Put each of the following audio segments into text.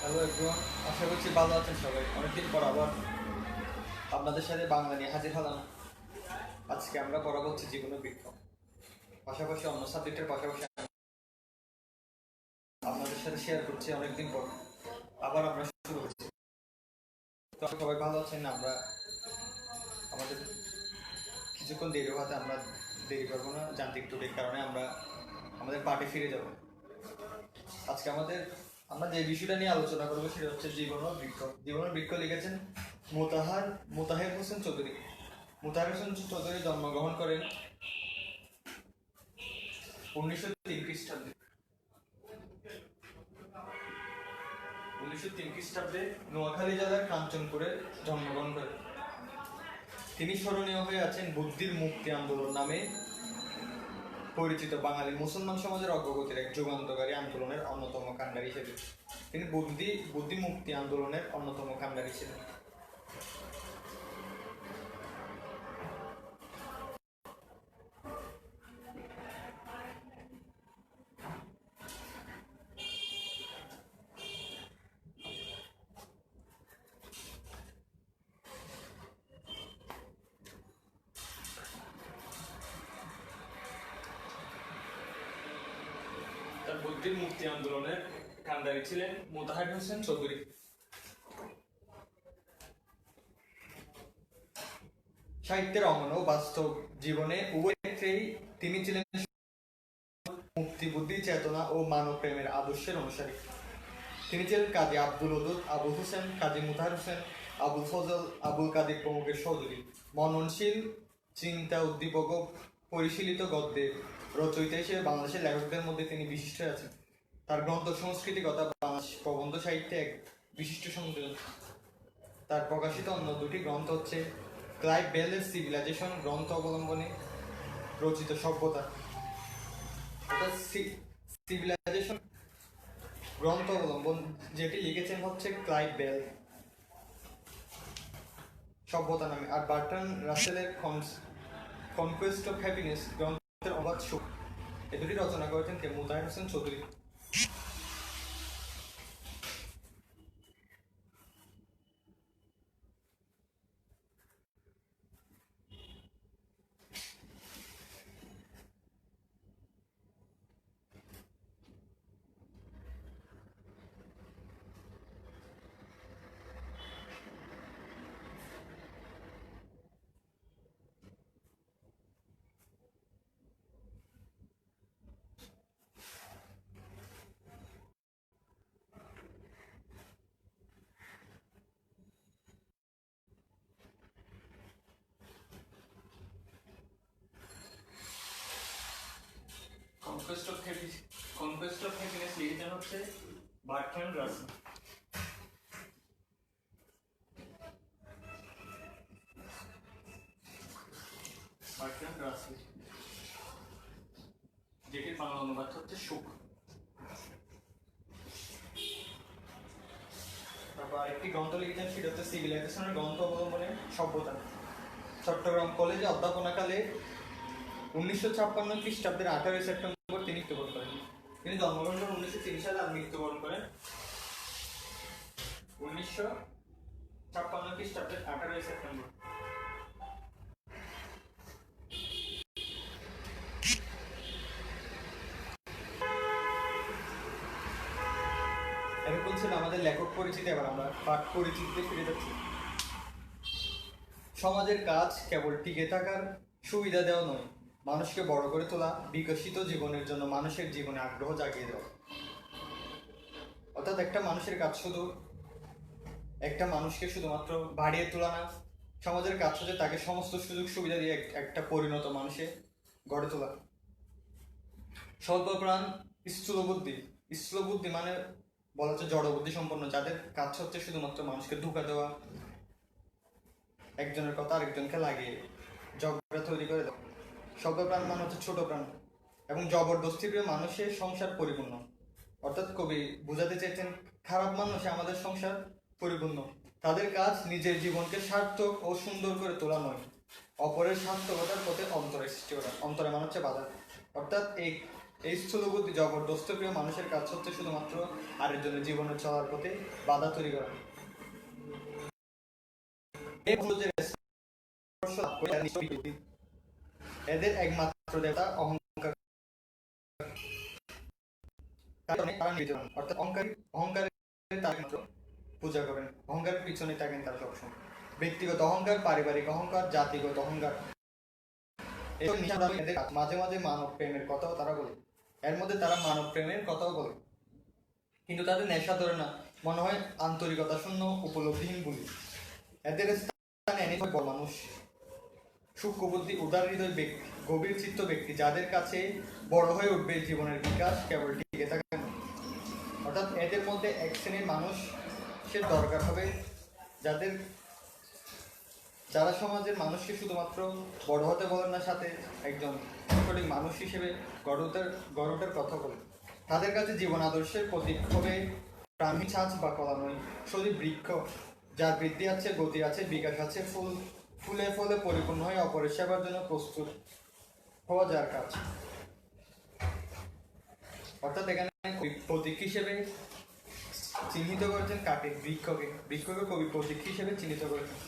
Hello everyone, আশা করছি ভালো আছেন সবাই। অনেকদিন পর আবার আপনাদের সাথে বাংলা নিয়ে হাজির হলাম। আজকে আমরা পড়াবো হচ্ছে জীবনের বৃক্ষ, পাশাপাশি অন্য সাবজেক্টের পাশাপাশি আপনাদের সাথে শেয়ার করছি। অনেকদিন পর আবার আমরা শুরু করছি। তো সবাই ভালো আছেন না? আমরা আমাদের কিছুক্ষণ দেরি হওয়াতে আমরা দেরি করবো না, যান্ত্রিক ত্রুটির কারণে আমরা আমাদের পার্টি ফিরে যাব। আজকে আমরা যে বিষয়টা নিয়ে আলোচনা করবো সেটা হচ্ছে জীবন ও বৃক্ষ। জীবন ও বৃক্ষ লিখেছেন মোতাহের হোসেন চৌধুরী। মোতাহের হোসেন চৌধুরী জন্মগ্রহণ করেন 1903 খ্রিস্টাব্দে। 1903 খ্রিস্টাব্দে নোয়াখালী জেলার কাঞ্চনপুরে জন্মগ্রহণ করেন। তিনি স্মরণীয় হয়ে আছেন বুদ্ধির মুক্তি আন্দোলন নামে পরিচিত বাঙালি মুসলমান সমাজের অগ্রগতির এক যুগান্তকারী আন্দোলনের অন্যতম কাণ্ডারি হিসেবে। তিনি বুদ্ধি মুক্তি আন্দোলনের অন্যতম কাণ্ডারি ছিলেন। তার বুদ্ধির মুক্তি আন্দোলনের কাণ্ডারি ছিলেন মোতাহার হোসেন চৌধুরী। সাহিত্যের অঙ্গন ও বাস্তব জীবনে উভয় ক্ষেত্রেই তিনি ছিলেন মুক্তি, বুদ্ধি, চেতনা ও মানব প্রেমের আদর্শের অনুসারী। তিনি ছিলেন কাজী আব্দুল ওদুদ, আবুল হোসেন, কাজী মুতাহার হোসেন, আবুল ফজল, আবুল কাদির প্রমুখের সহযোগী। মননশীল, চিন্তা উদ্দীপক ও পরিশীলিত গদ্যের রচয়িতা হিসেবে বাংলাদেশের লেখকদের মধ্যে তিনি বিশিষ্ট আছেন। তার গ্রন্থ সংস্কৃতিকতা বাংলাদেশ প্রবন্ধ সাহিত্যে এক বিশিষ্ট সংযোজন। তার প্রকাশিত অন্য দুটি গ্রন্থ হচ্ছে ক্লাইভ বেলের সিভিলাইজেশন গ্রন্থ অবলম্বনে রচিত সভ্যতা, সিভিলাইজেশন গ্রন্থ অবলম্বন যেটি লিখেছেন হচ্ছে ক্লাইভ বেল সভ্যতা নামে, আর বার্ট্রান্ড রাসেলের কনকোয়েস্ট অফ হ্যাপিনেস গ্রন্থের অনুবাদ সুখ। এ দুটি রচনা করেছেন কে? Motaher Hossain Chowdhury. Conquest of happiness লিখেছেন হচ্ছে বার্ট্রান্ড রাসেল। বার্ট্রান্ড রাসেল, যেটির বাংলা অনুবাদ হচ্ছে সুখ। তারপর আরেকটি গ্রন্থ লিখেছেন সেটা হচ্ছে সিভিলাইজেশনের গ্রন্থ অবলম্বনে সভ্যতা। চট্টগ্রাম কলেজে অধ্যাপনাকালে 1956 খ্রিস্টাব্দের 18 সেপ্টেম্বর তিনি মৃত্যুবরণ করেন। তিনি জন্মগ্রহণ করেন 1903 সালে আর মৃত্যুবরণ করেন 1956 খ্রিস্টাব্দের 18 সেপ্টেম্বর। এরকম ছিল আমাদের লেখক পরিচিতি। এবার আমরা পাঠ পরিচিতিতে ফিরে যাচ্ছি। সমাজের কাজ কেবল টিকে থাকার সুবিধা দেওয়া নয়, মানুষকে বড় করে তোলা, বিকশিত জীবনের জন্য মানুষের জীবনে আগ্রহ জাগিয়ে দেওয়া। অর্থাৎ একটা মানুষকে শুধুমাত্র বাড়িয়ে তোলা না, সমাজের কাজ হচ্ছে তাকে সমস্ত সুযোগ সুবিধা দিয়ে একটা পরিণত মানুষে গড়ে তোলা। স্বল্পপ্রাণ স্থূলবুদ্ধি মানে বলা হচ্ছে জড়বুদ্ধি সম্পন্ন, যাদের কাজ হচ্ছে শুধুমাত্র মানুষকে ধোঁকা দেওয়া, একজনের কথা আরেকজনকে লাগিয়ে ঝগড়া তৈরি করে দেওয়া। স্বল্পপ্রাণ মানে হচ্ছে ছোট প্রাণ এবং জবরদস্তি প্রিয় মানুষের সংসার পরিপূর্ণ। অর্থাৎ কবি বুঝাতে চেয়েছেন খারাপ মানুষে আমাদের সংসার পরিপূর্ণ। তাদের কাজ নিজের জীবনকে সার্থক ও সুন্দর করে তোলা নয়, অপরের সার্থকতার পথে অন্তরের সৃষ্টি করা। অন্তরে মানে হচ্ছে বাধা। অর্থাৎ এই এই স্থূলবুদ্ধি জবরদস্ত প্রিয় মানুষের কাজ হচ্ছে শুধুমাত্র আরেকজনের জীবনে চলার পথে বাধা তৈরি করা। এদের একমাত্র দেবতা অহংকার, অর্থাৎ অহংকারের পূজা করেন, অহংকারের পিছনে থাকেন তার সবসময়। ব্যক্তিগত অহংকার, পারিবারিক অহংকার, জাতিগত অহংকার, মাঝে মাঝে মানব প্রেমের কথাও তারা বলে, এর মধ্যে তারা মানব প্রেমের কথাও বলে, কিন্তু তাদের নেশা ধরে না, মনে হয় আন্তরিকতা শূন্য, উপলব্ধিহীন বলি। এদের স্থানে মানুষ সূক্ষ্মবুদ্ধি, উদার হৃদয় ব্যক্তি, গভীর চিত্ত ব্যক্তি, যাদের কাছে বড় হয়ে উঠবে জীবনের বিকাশ কেবল টিকে থাকে না। অর্থাৎ এদের মধ্যে এক শ্রেণীর মানুষের দরকার হবে যারা সমাজের মানুষকে শুধুমাত্র বড় হতে বলেন না, সাথে একজন সঠিক মানুষ হিসেবে গড়ে ওঠার কথা বলে। তাদের কাছে জীবন আদর্শের প্রতীক হবে প্রাণী ছাঁচ বা কলা নয়, সজীব বৃক্ষ, যার বৃদ্ধি আছে, গতি আছে, বিকাশ আছে, ফুলে ফলে পরিপূর্ণ হয়ে অপরের সেবার জন্য প্রস্তুত হওয়া যার কাজ। অর্থাৎ এখানে প্রতীক হিসেবে চিহ্নিত করেছেন কাকে? বৃক্ষকে কবি প্রতীক হিসেবে চিহ্নিত করেছেন।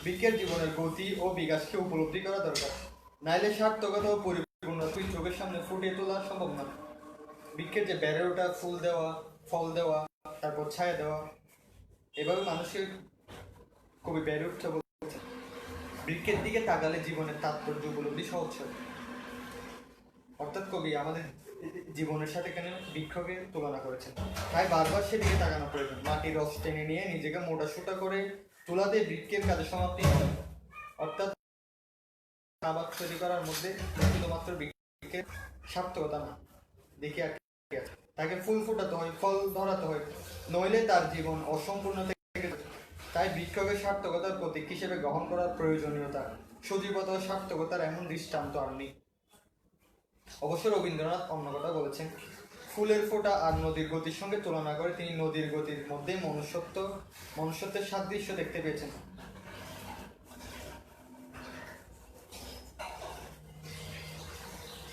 বৃক্ষের জীবনের গতি ও বিকাশকে উপলব্ধি করা দরকার, নাইলে সার্থকতা ও পরিপূর্ণতা চোখের সামনে ফুটিয়ে তোলা সম্ভব না। বৃক্ষের যে বেড়ে ওঠা, ফুল দেওয়া, ফল দেওয়া, তারপর ছায়া দেওয়া, এভাবে মানুষের কবি বেড়ে উঠতে বলছেন। বৃক্ষের দিকে তাকালে জীবনের তাৎপর্য উপলব্ধি সহজ হয়। অর্থাৎ কবি আমাদের জীবনের সাথে কেন বৃক্ষকে তুলনা করেছেন, তাই বারবার সেদিকে তাকানো প্রয়োজন। মাটির রস টেনে নিয়ে নিজেকে মোটা সোটা করে তোলাতে বৃক্ষের কাজে সমাপ্তি। অর্থাৎ আবাদ তৈরি করার মধ্যে শুধুমাত্র বৃক্ষের সার্থকতা না, দেখি আর তাকে ফুল ফোটাতে হয়, ফল ধরাতে হয়, নইলে তার জীবন অসম্পূর্ণ থেকে। তাই বৃক্ষকে সার্থকতার প্রতীক হিসেবে গ্রহণ করার প্রয়োজনীয়তা, সজীবতা ও সার্থকতার এমন দৃষ্টান্ত আর নেই। অবশ্য রবীন্দ্রনাথ অন্য কথা বলেছেন, ফুলের ফোঁটা আর নদীর গতির সঙ্গে তুলনা করে তিনি নদীর গতির মধ্যে মনুষ্যত্বের সাদৃশ্য দেখতে পেয়েছেন।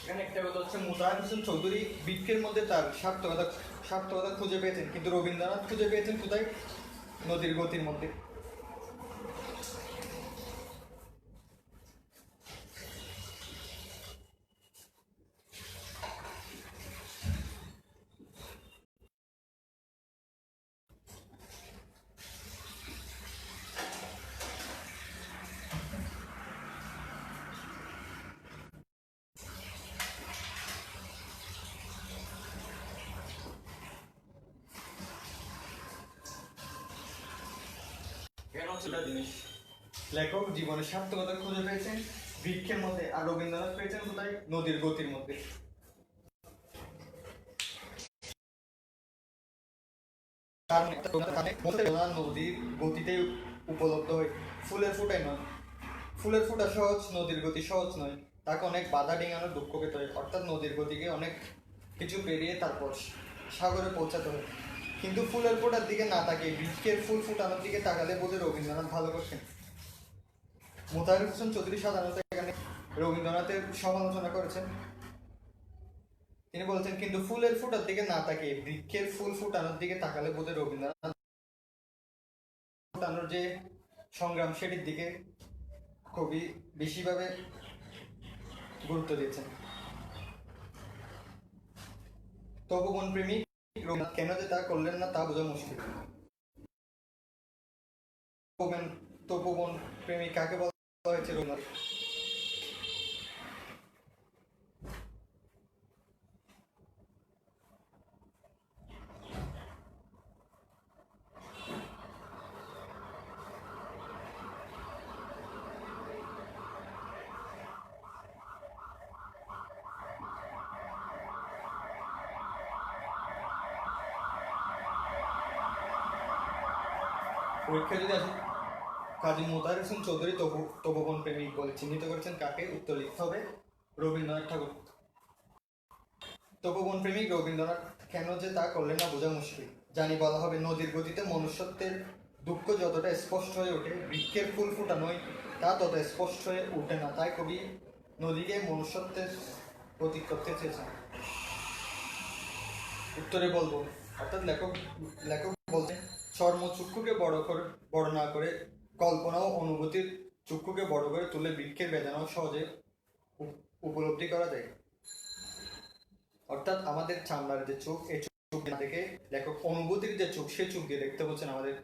এখানে একটা কথা হচ্ছে, মোতাহার হোসেন চৌধুরী বৃক্ষের মধ্যে তার সার্থকতা খুঁজে পেয়েছেন, কিন্তু রবীন্দ্রনাথ খুঁজে পেয়েছেন কোথায়? নদীর গতির মধ্যে। জিনিস লেখক জীবনের সার্থকতা খুঁজে পেয়েছেন বৃক্ষের মধ্যে, আর রবীন্দ্রনাথ পেয়েছেন কোথায়? নদীর গতির মধ্যে। নদীর গতিতে উপলব্ধ হয়, ফুলের ফোঁটাই নয়। ফুলের ফোঁটা সহজ, নদীর গতি সহজ নয়, তাকে অনেক বাধা ডিঙানোর দুঃখ পেতে হয়। অর্থাৎ নদীর গতিকে অনেক কিছু পেরিয়ে তারপর সাগরে পৌঁছাতে হয়। কিন্তু ফুলের ফোঁটার দিকে না তাকিয়ে বৃক্ষের ফুল ফোটানোর দিকে তাকালে বোধ রবীন্দ্রনাথ ভালো করছেন। মোতাহার হোসেন চৌধুরী সাধারণত এখানে রবীন্দ্রনাথের সমালোচনা করেছেন। তিনি বলেছেন, কিন্তু ফুলের ফোঁটার দিকে না তাকিয়ে বৃক্ষের ফুল ফোটানোর দিকে তাকালে বোধ রবীন্দ্রনাথ ফোটানোর যে সংগ্রাম, সেটির দিকে কবি বেশিভাবে গুরুত্ব দিয়েছেন। তপোবন প্রেমিক রবীন্দ্রনাথ কেন যে তা করলেন না তা বোঝা মুশকিল। তপোবন প্রেমিক কাকে বলা হয়েছে? রবীন্দ্রনাথ। পরীক্ষা যদি আসে, কাজী মোতাহার হোসেন চৌধুরী তপোবন প্রেমিক বলে চিহ্নিত করেছেন কাকে? উত্তর লিখতে হবে রবীন্দ্রনাথ ঠাকুর। তপোবন প্রেমিক রবীন্দ্রনাথ কেন যে তা করলেন না বোঝা মুশকিল। জানি বলা হবে, নদীর গতিতে মনুষ্যত্বের দুঃখ যতটা স্পষ্ট হয়ে ওঠে, বৃক্ষের ফুল ফোটানোয় তা তত স্পষ্ট হয়ে ওঠে না। তাই কবি নদীকে মনুষ্যত্বের প্রতীক করতে চেয়েছেন। উত্তরে বলবো, অর্থাৎ লেখক লেখক বলতে চর্মচক্ষুকে বড় না করে কল্পনা ও অনুভূতির চক্ষুকে বড় করে তুলে বৃক্ষের বেদনাও সহজে উপলব্ধি করা যায়। অর্থাৎ আমাদের চামড়ার যে চোখ, এই চোখ দেখে লেখক অনুভূতির যে চোখ, সে চোখ দিয়ে দেখতে বলছেন আমাদের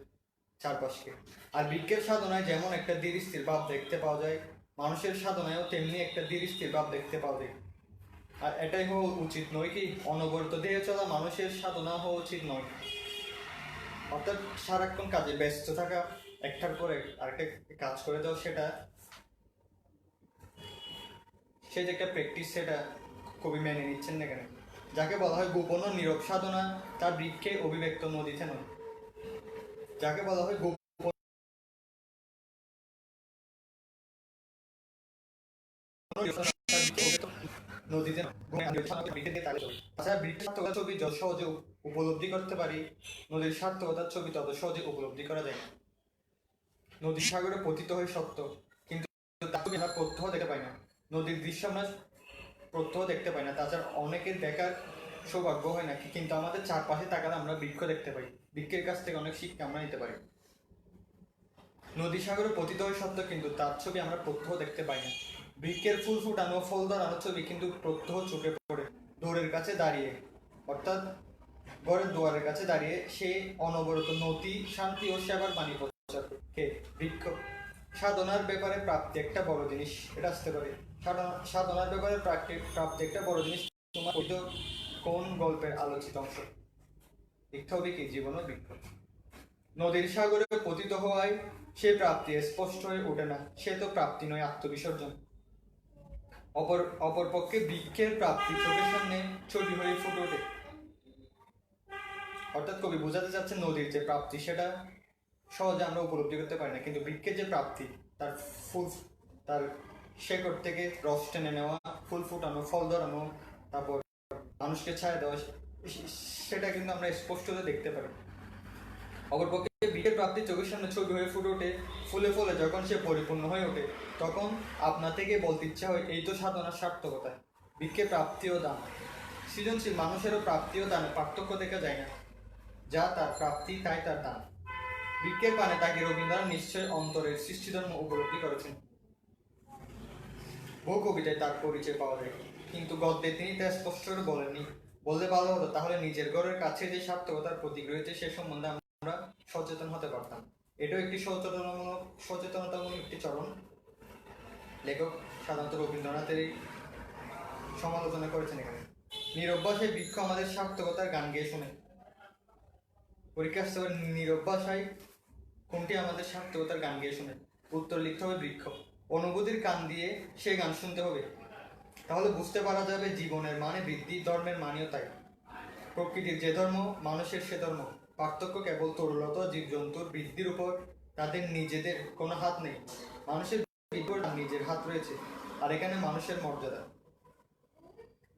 চারপাশকে। আর বৃক্ষের সাধনায় যেমন একটা ধীর স্থির ভাব দেখতে পাওয়া যায়, মানুষের সাধনায়ও তেমনি একটা ধীর স্থির ভাব দেখতে পাওয়া যায়। আর এটাই হওয়া উচিত নয় কি? অনবরত দেহে চলা মানুষের সাধনা হওয়া উচিত নয়। অর্থাৎ সারাক্ষণ কাজে ব্যস্ত থাকা, একটার পর আরেকটা কাজ করে দাও, সেটা সে যে একটা প্র্যাকটিস, সেটা কবি মেনে নিচ্ছেন না কেন? যাকে বলা হয় গোপন ও নীরব সাধনা, তার বৃক্ষে অভিব্যক্ত নদীতে নয়। যাকে বলা হয় নদীতে বৃক্ষের ছবি যত সহজে উপলব্ধি করতে পারি, নদীর সার্থকতার ছবি তত সহজে উপলব্ধি করা যায় না। নদী সাগরে পতিত হয়ে সত্য, কিন্তু তাকে আমরা প্রত্যহ দেখতে পাই না। নদীর দৃশ্য আমরা প্রত্যহ দেখতে পাই না, তাছাড়া অনেকের দেখার সৌভাগ্য হয় না। কিন্তু আমাদের চারপাশে তাকালে আমরা বৃক্ষ দেখতে পাই, বৃক্ষের কাছ থেকে অনেক শিক্ষা আমরা নিতে পারি। নদী সাগরে পতিত হয়ে সত্য, কিন্তু তার ছবি আমরা প্রত্যহ দেখতে পাই না। বৃক্ষের ফুল ফুটানো, ফল ধরানো ছবি কিন্তু প্রত্যহ চোখে পড়ে। দৌড়ের কাছে দাঁড়িয়ে, অর্থাৎ ঘরের দুয়ারের কাছে দাঁড়িয়ে সে অনবরত নতি, শান্তি ও সেবার বাণী প্রচার করে। বৃক্ষ সাধনার ব্যাপারে প্রাপ্তি একটা বড় জিনিস, এটা আসতে পারে। সাধনার ব্যাপারে প্রাপ্তি একটা বড় জিনিস। তোমার কোন গল্পের আলোচিত অংশ? বৃক্ষ হবে কি? জীবন ও বৃক্ষ। নদীর সাগরে পতিত হওয়ায় সে প্রাপ্তি স্পষ্ট হয়ে ওঠে না, সে তো প্রাপ্তি নয়, আত্মবিসর্জন। অপরপক্ষে বৃক্ষের প্রাপ্তি চোখের সামনে ছবি হয়ে ফুটে ওঠে। অর্থাৎ কবি বোঝাতে চাচ্ছেন নদীর যে প্রাপ্তি, সেটা সহজে আমরা উপলব্ধি করতে পারি না, কিন্তু বৃক্ষের যে প্রাপ্তি, তার ফুল, তার শেকড় থেকে রস টেনে নেওয়া, ফুল ফুটানো, ফল ধরানো, তারপর মানুষকে ছায়া দেওয়া, সেটা কিন্তু আমরা স্পষ্টত দেখতে পারি। অপরপক্ষে বৃক্ষের প্রাপ্তি চোখের সামনে ছবি হয়ে ফুটে ওঠে, ফুলে ফলে যখন সে পরিপূর্ণ হয়ে ওঠে, তখন আপনা থেকে বলতে ইচ্ছা হয়, এই তো সাধনার সার্থকতা। বৃক্ষের প্রাপ্তি ও দান, সৃজনশীল মানুষেরও প্রাপ্তি ও দানে পার্থক্য দেখা যায় না। যা তার প্রাপ্তি, তাই তার দান। বৃক্ষের পানে তাকে রবীন্দ্রনাথ নিশ্চয় অন্তরের সৃষ্টিধর্ম উপলব্ধি করেছেন। বহু কবিতায় তার পরিচয় পাওয়া যায়, কিন্তু গদ্যে তিনি তা স্পষ্ট করে বলেননি। বললে ভালো হতো, তাহলে নিজের ঘরের কাছে যে সার্থকতার প্রতীক রয়েছে, সে সম্বন্ধে আমরা সচেতন হতে পারতাম। এটাও একটি সচেতনতামূলক একটি চরণ। লেখক সাধারণত রবীন্দ্রনাথের সমালোচনা করেছেন এখানে। নিরভ্যাসে বৃক্ষ আমাদের সার্থকতার গান গেয়ে শোনে। পরীক্ষা আসতে পারে, নিরভ্যাসায় কোনটি আমাদের সার্থকতার গান গেয়ে শোনে? উত্তর লিখতে হবে বৃক্ষ। অনুভূতির কান দিয়ে সে গান শুনতে হবে, তাহলে বুঝতে পারা যাবে জীবনের মানে বৃদ্ধি, ধর্মের মানেও তাই। প্রকৃতির যে ধর্ম, মানুষের সে ধর্ম। পার্থক্য কেবল তরুলতা জীবজন্তুর বৃদ্ধির উপর, তাদের নিজেদের কোনো হাত নেই। মানুষের বৃদ্ধির নিজের হাত রয়েছে, আর এখানে মানুষের মর্যাদা।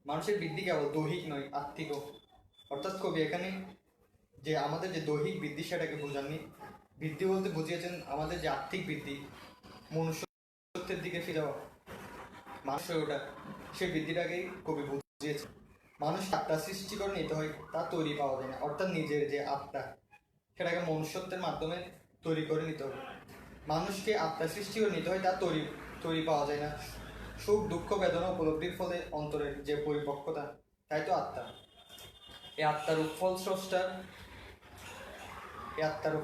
মানুষের বৃদ্ধি কেবল দৈহিক নয়, আত্মিকও। অর্থাৎ কবি এখানে যে আমাদের যে দৈহিক বৃদ্ধি, সেটাকে বোঝাননি। বৃদ্ধি বলতে বুঝিয়েছেন আমাদের যে আর্থিক বৃদ্ধি, মনুষ্যত্বের দিকে ফিরে যাওয়া, মানুষ হয়ে ওঠা, সেই বৃদ্ধিটাকেই কবি বুঝিয়েছেন। মানুষ আত্মা সৃষ্টি করে নিতে হয়, তা তৈরি পাওয়া যায় না। অর্থাৎ নিজের যে আত্মা, সেটাকে মনুষ্যত্বের মাধ্যমে তৈরি করে নিতে হবে। মানুষকে আত্মা সৃষ্টি করে নিতে হয়, তা তৈরি পাওয়া যায় না। সুখ, দুঃখ, বেদনা উপলব্ধির ফলে অন্তরের যে পরিপক্কতা, তাই তো আত্মা। এই আত্মার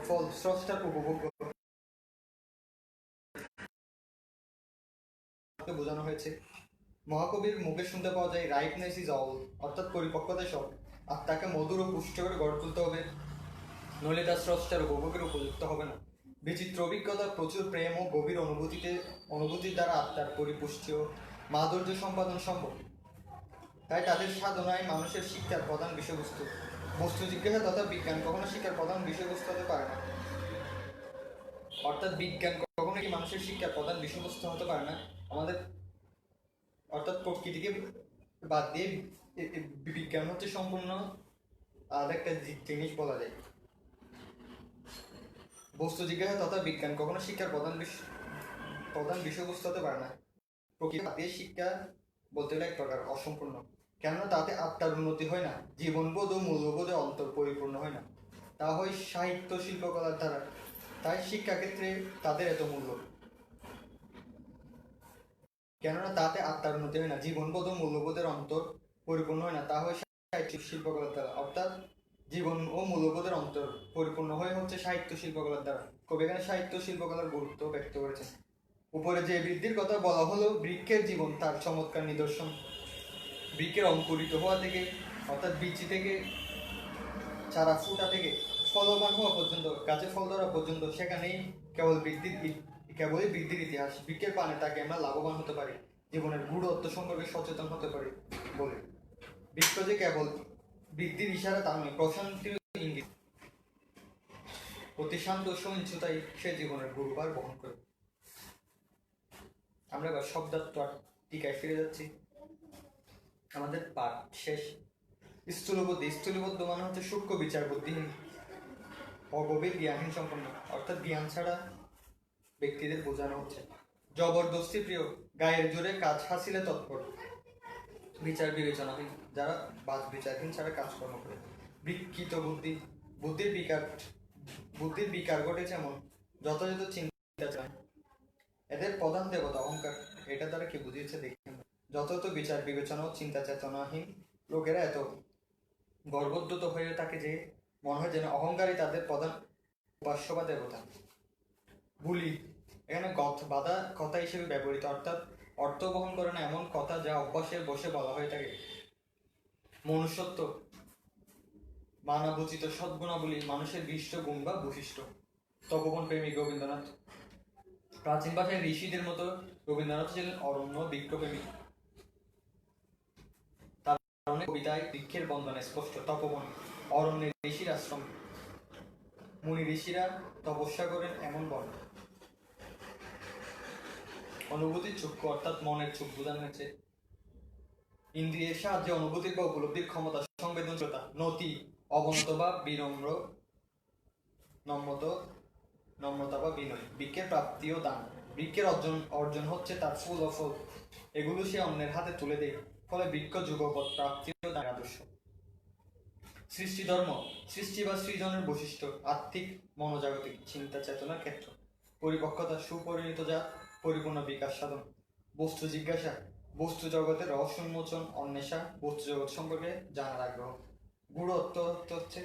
ফল স্রষ্টার উপভোগ বোঝানো হয়েছে। মহাকবির মুখে শুনতে পাওয়া যায়, রাইটনেস ইজ অল, অর্থাৎ পরিপক্কতাই সব। আত্মাকে মধুর ও পুষ্ট করে গড়ে তুলতে হবে, নইলে তার স্রষ্টার উপভোগের উপযুক্ত হবে না। বিচিত্র অভিজ্ঞতা, প্রচুর প্রেম ও গভীর অনুভূতির দ্বারা আত্মার পরিপুষ্টি ও মাধুর্য সম্পাদন সম্ভব। তাই তাদের সাধনায় মানুষের শিক্ষার প্রধান বিষয়বস্তু। বস্তু জিজ্ঞাসা তথা বিজ্ঞান কখনো শিক্ষার প্রধান বিষয়বস্তু হতে পারে না। অর্থাৎ বিজ্ঞান কখনো কি মানুষের শিক্ষার প্রধান বিষয়বস্তু হতে পারে না। আমাদের অর্থাৎ প্রকৃতিকে বাদ দিয়ে বিজ্ঞান হচ্ছে সম্পূর্ণ আলাদা একটা জিনিস বলা যায়। বস্তু জিজ্ঞাসা তথা বিজ্ঞান কখনো শিক্ষার প্রধান বিষয়বস্তু হতে পারে না। প্রকৃতি বাদ দিয়ে শিক্ষা বলতে গেলে এক প্রকার অসম্পূর্ণ। কেননা তাতে আত্মার উন্নতি হয় না, জীবনবোধ ও মূল্যবোধে অন্তর পরিপূর্ণ হয় না, তা হয় সাহিত্য শিল্পকলার দ্বারা। তাই শিক্ষাক্ষেত্রে তাদের এত মূল্য, কেননা তাতে আত্মার উন্নতি হয় না, জীবনবোধ ও মূল্যবোধের অন্তর পরিপূর্ণ হয় না, তা হয় সাহিত্য শিল্পকলার দ্বারা। অর্থাৎ জীবন ও মূল্যবোধের অন্তর পরিপূর্ণ হয়ে হচ্ছে সাহিত্য শিল্পকলার দ্বারা। কবি এখানে সাহিত্য শিল্পকলার গুরুত্ব ব্যক্ত করেছেন। উপরে যে বৃদ্ধির কথা বলা হলো, বৃক্ষের জীবন তার চমৎকার নিদর্শন। বৃক্ষের অঙ্কুরিত হওয়া থেকে, অর্থাৎ বীজ থেকে, চারা ফুটা থেকে ফলবান হওয়া পর্যন্ত, গাছে ফল ধরা পর্যন্ত, সেখানেই কেবলই বৃদ্ধির ইতিহাস। বৃক্ষের পানে তাকে আমরা লাভবান হতে পারি, জীবনের গূঢ় অর্থ সম্পর্কে সচেতন হতে পারি বলে। বৃক্ষ যে কেবল বৃদ্ধির ইশারা তা নয়, প্রশান্তির ইঙ্গিত। অতি শান্ত সহিংসতাই সে জীবনের গুরুভার বহন করে। আমরা এবার শব্দার্থ টিকায় ফিরে যাচ্ছি। আমাদের পাঠ শেষ। স্থূলবুদ্ধি, স্থূলবদ্ধ মানে হচ্ছে সূক্ষ্ম বিচার বুদ্ধিহীন, অগভীর জ্ঞানহীন সম্পন্ন, অর্থাৎ জ্ঞান ছাড়া ব্যক্তিদের বোঝানো হচ্ছে। জবরদস্তি প্রিয়, গায়ের জোরে কাজ হাসিলে তৎপর, বিচার বিবেচনাহীন, যারা বাদ বিচারহীন ছাড়া কাজকর্ম করে। বিকৃত বুদ্ধি, বুদ্ধির বিকার ঘটেছে এমন যথাযথ চিন্তা চায়। এদের প্রধান দেবতা অহংকার। এটা দ্বারা কি বুঝিয়েছে দেখেন। যথাযথ বিচার বিবেচনা ও চিন্তা চেতনাহীন লোকেরা এত গর্বোদ্ধত হয়ে থাকে যে মনে হয় যেন অহংকারী তাদের প্রধান উপাস্য বা দেবতা। বুলি, এখানে বাধা কথা হিসেবে ব্যবহৃত, অর্থাৎ অর্থ বহন করে না এমন কথা যা অভ্যাসের বসে বলা হয়ে থাকে। মনুষ্যত্ব, মানবোচিত সদ্গুণাবলী, মানুষের বিশিষ্ট গুণ বা বৈশিষ্ট্য। তপবন প্রেমিক রবীন্দ্রনাথ। প্রাচীন ভাষায় ঋষিদের মতো রবীন্দ্রনাথ ছিলেন অরণ্য বৃক্ষপ্রেমিক। তার কারণে কবিতায় বৃক্ষের বন্ধনে স্পষ্ট। তপবন, অরণ্যের ঋষির আশ্রম, মুনি ঋষিরা তপস্যা করেন এমন বন। অনুভূতির চক্ষু, অর্থাৎ মনের চোখ বোঝানো হয়েছে। ইন্দ্রিয়ের সাহায্যে অনুভূতির বা উপলব্ধির ক্ষমতা, সংবেদনশীলতা। নতি, অবনত বা বিনম্র, নম্রতা বা বিনয়। বৃক্ষের প্রাপ্তি ও দান, বৃক্ষের অর্জন হচ্ছে তার ফুল ও ফল, এগুলো সে অন্যের হাতে তুলে দেয়, ফলে বৃক্ষ যুগপৎ প্রাপ্তি ও দান আদর্শ। সৃষ্টি ধর্ম, সৃষ্টি বা সৃজনের বৈশিষ্ট্য, আত্মিক মনোজাগতিক চিন্তা চেতনার ক্ষেত্র। পরিপক্কতা, সুপরিণত জাত, পরিপূর্ণ বিকাশ সাধন। বস্তু জিজ্ঞাসা, বস্তু জগতের রহস্য উন্মোচন, অন্বেষা, বস্তু জগৎ সম্পর্কে জানার আগ্রহ। গূঢ় অর্থ হচ্ছে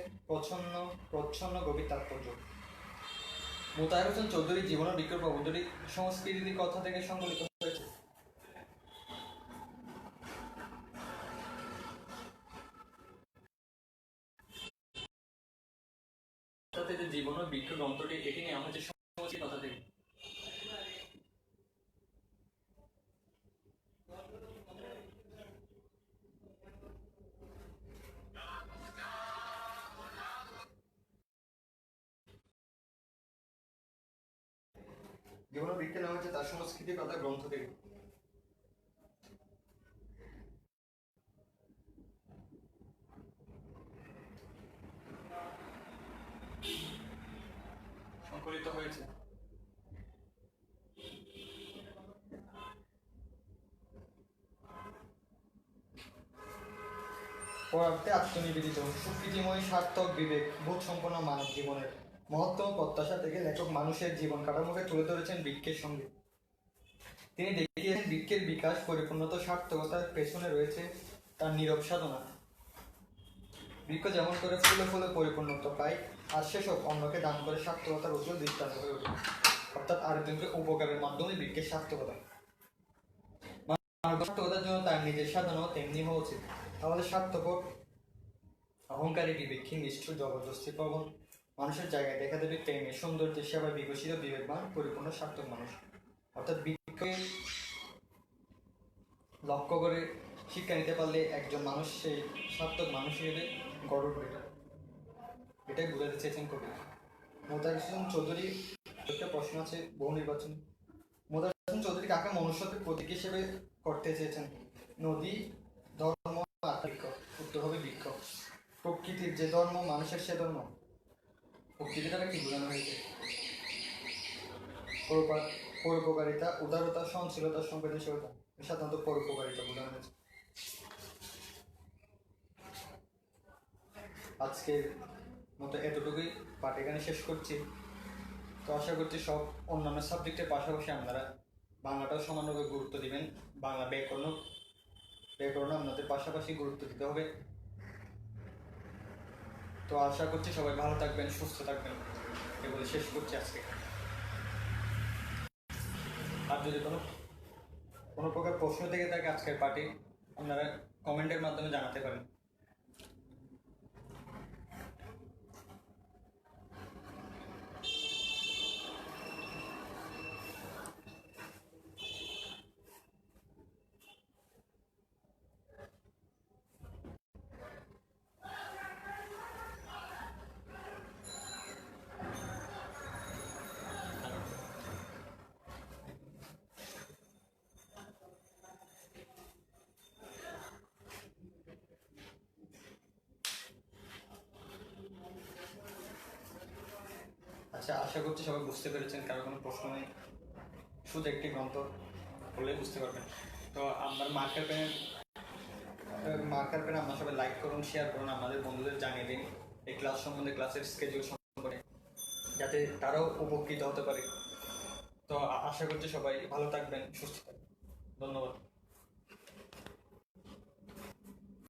প্রচ্ছন্ন গভীর তাৎপর্য। মোতায়ের হোসেন চৌধুরীর জীবন ও বিক্রয় প্রবন্ধটি সংস্কৃতির কথা থেকে সংকলিত হয়েছে। জীবন ও বৃক্ষ গ্রন্থটি এটি নেওয়া হয়েছে সংস্কৃতির কথা থেকে। জীবন ও বৃক্ষে নেওয়া হয়েছে তার সংস্কৃতির কথা গ্রন্থ থেকে। সংকলিত হয়েছে। পরার্থে আত্মনিবেদিত, সুকৃতিময়, সার্থক, বিবেক বোধ সম্পন্ন মানব জীবনের মহত্তম প্রত্যাশা থেকে লেখক মানুষের জীবন কাঠামোকে তুলে ধরেছেন বৃক্ষের সঙ্গে। তিনি দেখিয়েছেন বৃক্ষের বিকাশ, পরিপূর্ণতা, সার্থকতার পেছনে রয়েছে তার নীরব সাধনা। বৃক্ষ যেমন করে ফুলে ফুলে পরিপূর্ণতা পায়, আর সেসব অন্যকে দান করে সার্থকতার উজ্জ্বল দৃষ্টান্ত হয়ে ওঠে। অর্থাৎ আরেকজনকে উপকারের মাধ্যমে বৃক্ষের সার্থকতা। সার্থকতার জন্য তার নিজের সাধনাও তেমনি হওয়া উচিত। আমাদের স্বার্থপর, অহংকারী, বিবেকহীন, নিষ্ঠুর, জবরদস্তি প্রবণ মানুষের জায়গায় দেখা দেবে প্রেমের, সৌন্দর্যের সেবায় বিকশিত, বিবেকবান, পরিপূর্ণ সার্থক মানুষ। অর্থাৎ বৃক্ষকে লক্ষ্য করে শিক্ষা নিতে পারলে একজন মানুষ সেই সার্থক মানুষ হিসেবে গড়ে উঠবে। এটাই বোঝাতে চেয়েছেন কবি। মোতায়ের হোসেন চৌধুরী, একটা প্রশ্ন আছে বহু নির্বাচন। মোতায়ের হোসেন চৌধুরী কাকে মনুষ্যত্বের প্রতীক হিসেবে করতে চেয়েছেন? নদী, ধর্ম, বৃক্ষ। উত্তর হবে বৃক্ষ। প্রকৃতির যে ধর্ম, মানুষের সে ধর্ম। প্রকৃতি দ্বারা কি বোঝানো হয়েছে? পরোপকারিতা, উদারতা, সহনশীলতা, সংবেদনশীলতা। সাধারণত পরোপকারিতা বোঝানো হয়েছে। আজকের মতো এতটুকুই পাঠ এখানে শেষ করছি। তো আশা করছি সব অন্যান্য সাবজেক্টের পাশাপাশি আপনারা বাংলাটাও সমানভাবে গুরুত্ব দিবেন। বাংলা ব্যাকরণ আপনাদের পাশাপাশি গুরুত্ব দিতে হবে। তো আশা করছি সবাই ভালো থাকবেন, সুস্থ থাকবেন, এগুলো শেষ করছি আজকে। আর যদি কোনো প্রকার প্রশ্ন থেকে থাকে আজকের পার্টি, আপনারা কমেন্টের মাধ্যমে জানাতে পারেন। আচ্ছা, আশা করছি সবাই বুঝতে পেরেছেন, কারো কোনো প্রশ্ন নেই, শুধু একটি গ্রন্থ বললেই বুঝতে পারবেন। তো আমার মার্কার পেন আপনারা সবাই লাইক করুন, শেয়ার করুন, আমাদের বন্ধুদের জানিয়ে দিন এই ক্লাস সম্বন্ধে, ক্লাসের স্কেডিউল সম্পর্কে, যাতে তারাও উপকৃত হতে পারে। তো আশা করছি সবাই ভালো থাকবেন, সুস্থ থাকবেন। ধন্যবাদ।